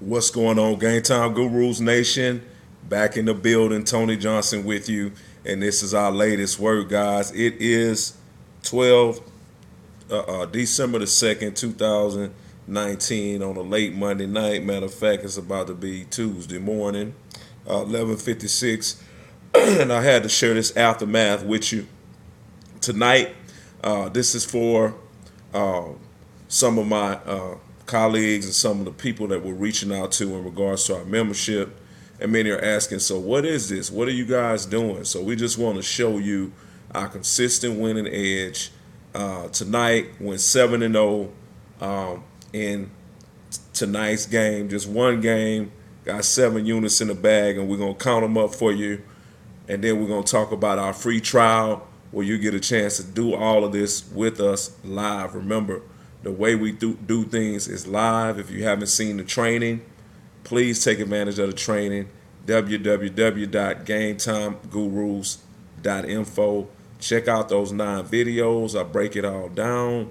What's going on, Game Time Gurus Nation? Back in the building, Tony Johnson with you, and this is our latest word, guys. It is 12 December the 2nd, 2019, on a late Monday night. Matter of fact, it's about to be Tuesday morning, 11:56, and I had to share this aftermath with you tonight. This is for some of my colleagues and some of the people that we're reaching out to in regards to our membership. And many are asking, so what is this? What are you guys doing? So we just want to show you our consistent winning edge. Tonight went 7-0 in tonight's game. Just one game, got 7 units in the bag, and we're going to count them up for you. And then we're going to talk about our free trial where you get a chance to do all of this with us live. Remember, the way we do things is live. If you haven't seen the training, please take advantage of the training. www.gametimegurus.info. Check out those 9 videos. I break it all down.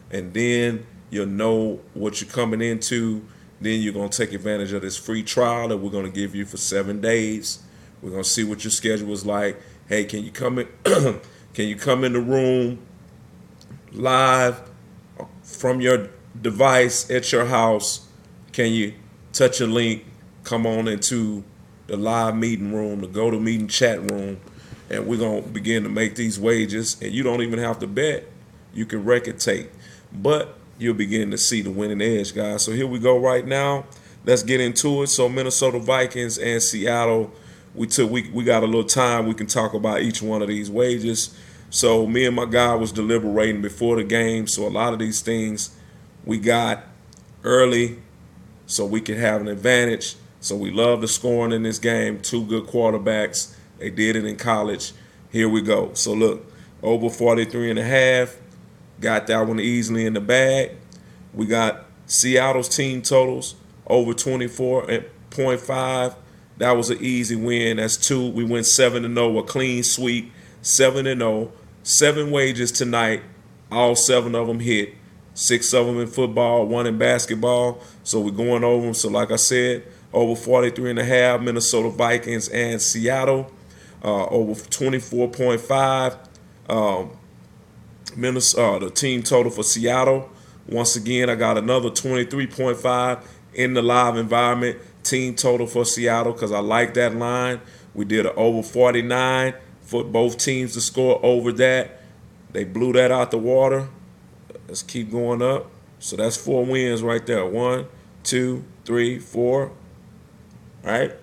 And then you'll know what you're coming into. Then you're going to take advantage of this free trial that we're going to give you for 7 days. We're going to see what your schedule is like. Hey, can you come in? Can you come in the room live from your device at your house? Can you touch a link, come on into the live meeting room, the GoToMeeting chat room, and we're going to begin to make these wages. And you don't even have to bet. You can record tape. But you'll begin to see the winning edge, guys. So here we go right now. Let's get into it. So Minnesota Vikings and Seattle, we got a little time. We can talk about each one of these wages. So me and my guy was deliberating before the game. So a lot of these things we got early so we can have an advantage. So we love the scoring in this game. 2 good quarterbacks. They did it in college. Here we go. So look, over 43.5. Got that one easily in the bag. We got Seattle's team totals over 24.5. That was an easy win. That's 2. We went 7-0, a clean sweep. 7-0. 7 wages tonight. All 7 of them hit. 6 of them in football, 1 in basketball. So we're going over them. So like I said, over 43.5, Minnesota Vikings and Seattle. Over 24.5. The team total for Seattle. Once again, I got another 23.5 in the live environment. Team total for Seattle because I like that line. We did an over 49 for both teams to score over that. They blew that out the water. Let's keep going up. So that's 4 wins right there. 1, 2, 3, 4. All right.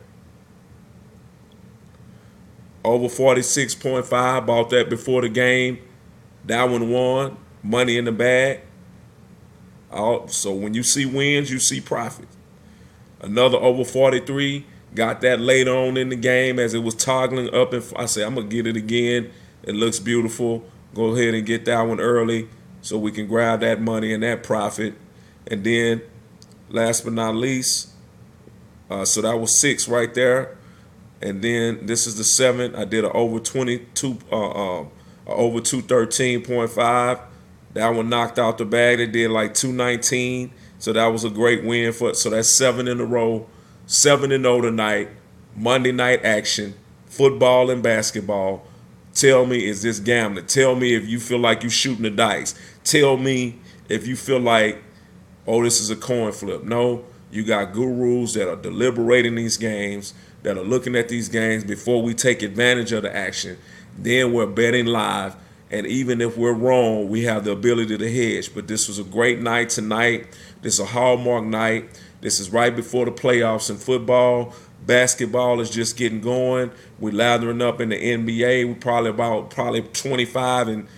Over 46.5. Bought that before the game. That one won. Money in the bag. So when you see wins, you see profit. Another over 43. Got that later on in the game as it was toggling up. And I said, I'm going to get it again. It looks beautiful. Go ahead and get that one early so we can grab that money and that profit. And then, last but not least, so that was 6 right there. And then this is the 7th. I did an over 22, over 213.5. That one knocked out the bag. They did like 219. So that was a great win for. So that's 7 in a row. 7-0 tonight. Monday night action. Football and basketball. Tell me, is this gambling? Tell me if you feel like you're shooting the dice. Tell me if you feel like, oh, this is a coin flip. No, you got gurus that are deliberating these games, that are looking at these games before we take advantage of the action. Then we're betting live. And even if we're wrong, we have the ability to hedge. But this was a great night tonight. This is a hallmark night. This is right before the playoffs in football. Basketball is just getting going. We're lathering up in the NBA. We're probably 25 and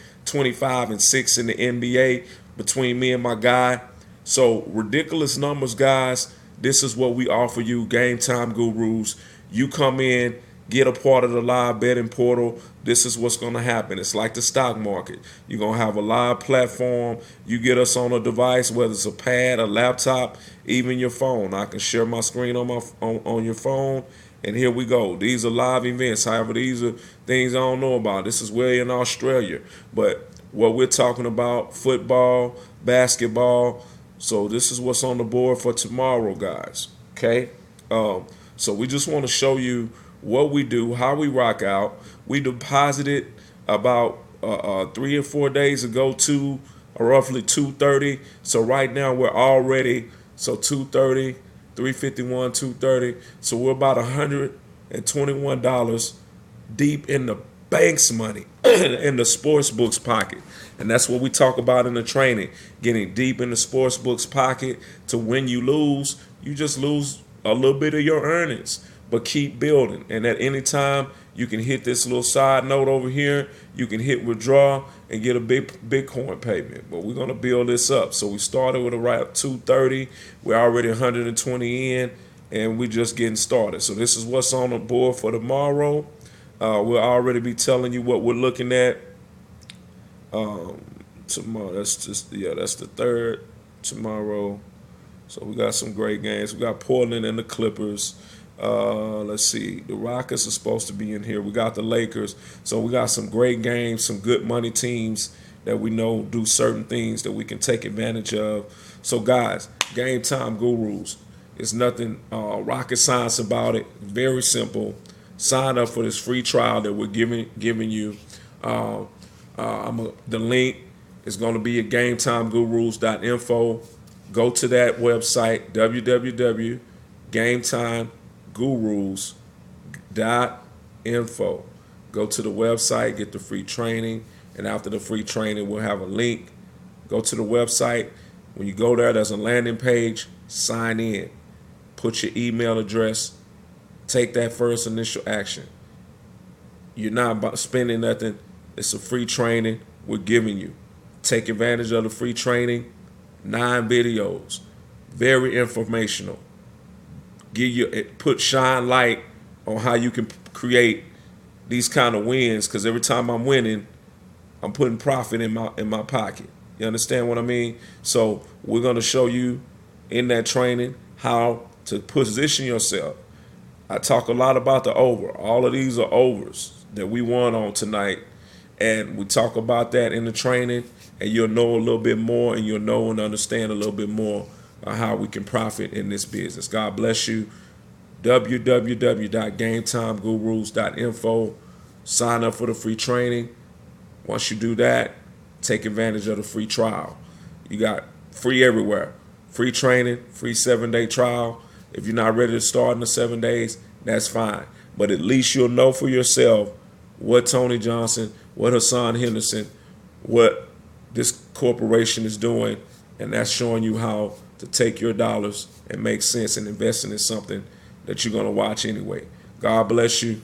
6 in the NBA between me and my guy. So ridiculous numbers, guys. This is what we offer you, Game Time Gurus. You come in, get a part of the live betting portal. This is what's going to happen. It's like the stock market. You're going to have a live platform. You get us on a device, whether it's a pad, a laptop, even your phone. I can share my screen on your phone, and here we go. These are live events. However, these are things I don't know about. This is way in Australia. But what we're talking about, football, basketball. So this is what's on the board for tomorrow, guys. Okay. So we just want to show you what we do, how we rock out. We deposited about 3 or 4 days ago to roughly 230. So right now we're already 230, 351, 230. So we're about $121 deep in the bank's money in the sports book's pocket. And that's what we talk about in the training, getting deep in the sports book's pocket to when you lose, you just lose a little bit of your earnings, but keep building. And at any time, you can hit this little side note over here. You can hit withdraw and get a big Bitcoin payment. But we're going to build this up. So we started with around 230. We're already 120 in, and we're just getting started. So this is what's on the board for tomorrow. We'll already be telling you what we're looking at tomorrow. That's the third tomorrow. So we got some great games. We got Portland and the Clippers. Let's see. The Rockets are supposed to be in here. We got the Lakers. So we got some great games, some good money teams that we know do certain things that we can take advantage of. So guys, Game Time Gurus. It's nothing rocket science about it. Very simple. Sign up for this free trial that we're giving you. The link is going to be at GameTimeGurus.info. Go to that website, www.GameTimeGurus.info. Go to the website, get the free training, and after the free training, we'll have a link. Go to the website. When you go there, there's a landing page. Sign in. Put your email address. Take that first initial action. You're not spending nothing. It's a free training we're giving you. Take advantage of the free training. 9 videos. Very informational. Shine light on how you can create these kind of wins, because every time I'm winning, I'm putting profit in my pocket. You understand what I mean? So we're going to show you in that training how to position yourself. I talk a lot about the over. All of these are overs that we won on tonight. And we talk about that in the training, and you'll know a little bit more, and you'll know and understand a little bit more how we can profit in this business. God bless you. www.GameTimeGurus.info. Sign up for the free training. Once you do that, take advantage of the free trial. You got free everywhere. Free training, free 7-day trial. If you're not ready to start in the 7 days, that's fine. But at least you'll know for yourself what Tony Johnson, what Hassan Henderson, what this corporation is doing, and that's showing you how to take your dollars and make sense and investing in something that you're going to watch anyway. God bless you.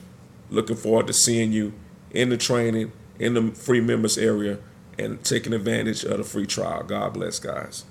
Looking forward to seeing you in the training, in the free members area, and taking advantage of the free trial. God bless, guys.